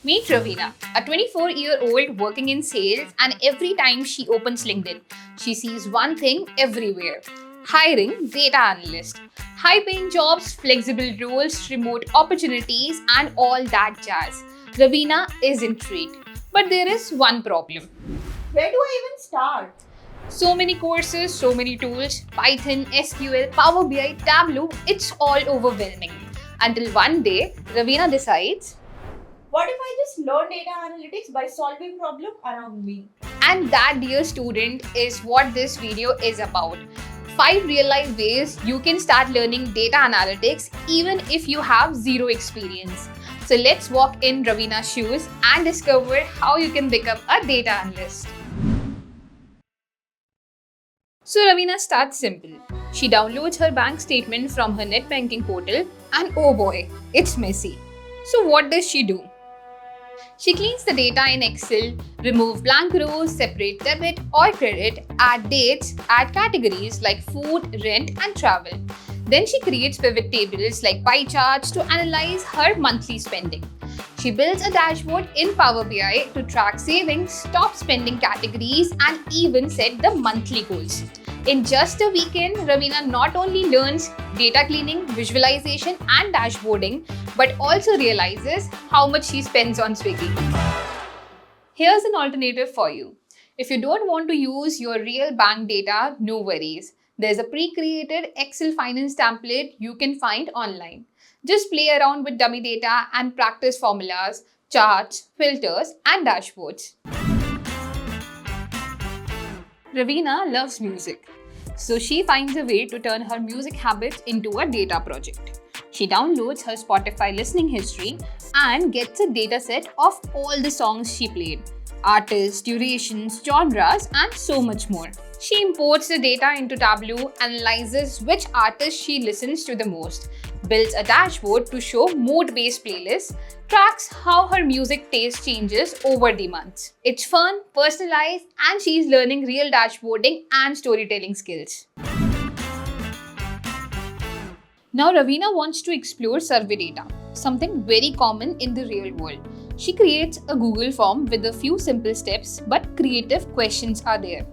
Meet Ravina, a 24-year-old working in sales, and every time she opens LinkedIn, she sees one thing everywhere: hiring data analyst. High paying jobs, flexible roles, remote opportunities, and all that jazz. Ravina is intrigued. But there is one problem. Where do I even start? So many courses, so many tools: Python, SQL, Power BI, Tableau, it's all overwhelming. Until one day, Ravina decides, What if I just learn data analytics by solving problems around me? and that, dear student, is what this video is about. 5 real life ways you can start learning data analytics even if you have zero experience. So let's walk in Ravina's shoes and discover how you can become a data analyst. So Ravina starts simple. She downloads her bank statement from her net banking portal, and oh boy, it's messy. So what does she do? She cleans the data in Excel, remove blank rows, separate debit or credit, add dates, add categories like food, rent and travel. Then she creates pivot tables like pie charts to analyze her monthly spending. She builds a dashboard in Power BI to track savings, stop spending categories, and even set the monthly goals. In just a weekend, Ravina not only learns data cleaning, visualization, and dashboarding, but also realizes how much she spends on Swiggy. Here's an alternative for you. If you don't want to use your real bank data, no worries. There's a pre-created Excel finance template you can find online. Just play around with dummy data and practice formulas, charts, filters, and dashboards. Ravina loves music, so she finds a way to turn her music habits into a data project. She downloads her Spotify listening history and gets a dataset of all the songs she played, artists, durations, genres, and so much more. She imports the data into Tableau, analyzes which artists she listens to the most, builds a dashboard to show mood-based playlists, tracks how her music taste changes over the months. It's fun, personalized, and she's learning real dashboarding and storytelling skills. Now Ravina wants to explore survey data, something very common in the real world. She creates a Google form with a few simple steps, but creative questions are there.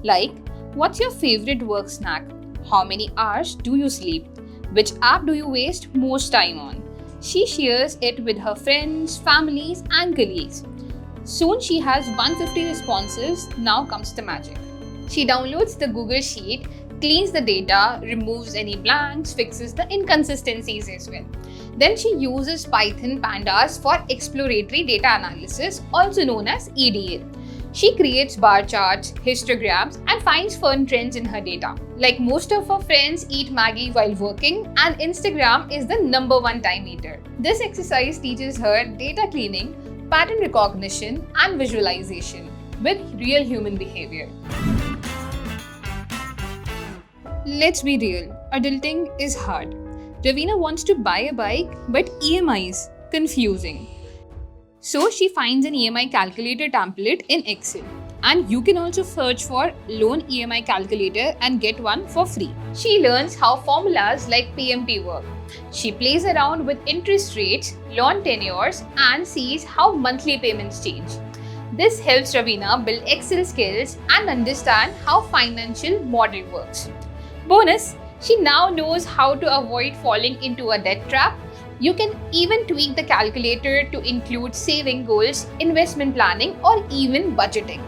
Like, what's your favorite work snack? How many hours do you sleep? Which app do you waste most time on? She shares it with her friends, families, and colleagues. Soon she has 150 responses. Now comes the magic. She downloads the Google Sheet, cleans the data, removes any blanks, fixes the inconsistencies as well. Then she uses Python pandas for exploratory data analysis, also known as EDA. She creates bar charts, histograms, and finds fun trends in her data. Like most of her friends eat Maggie while working, and Instagram is the #1 time eater. This exercise teaches her data cleaning, pattern recognition, and visualization with real human behavior. Let's be real, adulting is hard. Ravina wants to buy a bike, but EMIs, confusing. So she finds an EMI calculator template in Excel. And you can also search for loan EMI calculator and get one for free. She learns how formulas like PMT work. She plays around with interest rates, loan tenures, and sees how monthly payments change. This helps Ravina build Excel skills and understand how financial model works. Bonus, she now knows how to avoid falling into a debt trap. You can even tweak the calculator to include saving goals, investment planning, or even budgeting.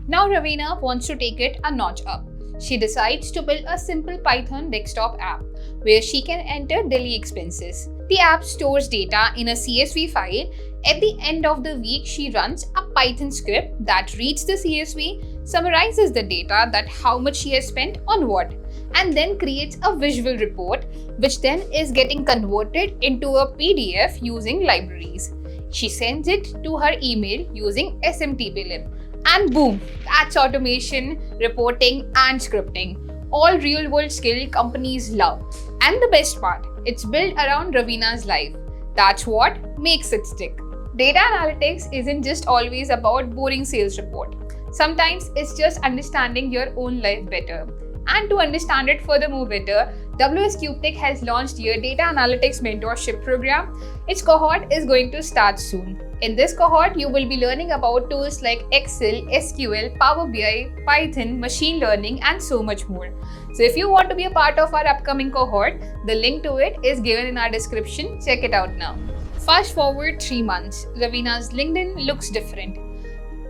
Now Ravina wants to take it a notch up. She decides to build a simple Python desktop app where she can enter daily expenses. The app stores data in a CSV file. At the end of the week, she runs a Python script that reads the CSV, summarizes the data, that how much she has spent on what, and then creates a visual report, which then is getting converted into a PDF using libraries. She sends it to her email using SMTPlib, and boom, that's automation, reporting, and scripting. All real-world skill companies love. And the best part, it's built around Ravina's life. That's what makes it stick. Data analytics isn't just always about boring sales report. Sometimes it's just understanding your own life better. And to understand it furthermore better, WS CubeTech has launched their Data Analytics Mentorship Program. Its cohort is going to start soon. In this cohort, you will be learning about tools like Excel, SQL, Power BI, Python, machine learning, and so much more. So if you want to be a part of our upcoming cohort, the link to it is given in our description. Check it out now. Fast forward 3 months, Ravina's LinkedIn looks different.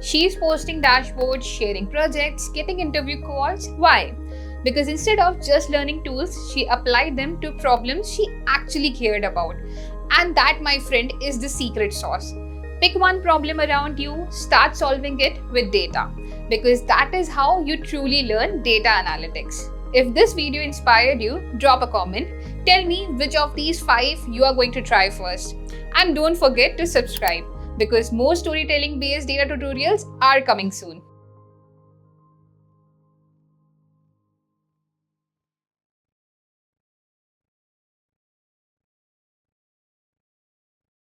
She's posting dashboards, sharing projects, getting interview calls. Why? Because instead of just learning tools, she applied them to problems she actually cared about. And that, my friend, is the secret sauce. Pick one problem around you, start solving it with data, because that is how you truly learn data analytics. If this video inspired you, drop a comment. Tell me which of these 5 you are going to try first. And don't forget to subscribe, because more storytelling based data tutorials are coming soon.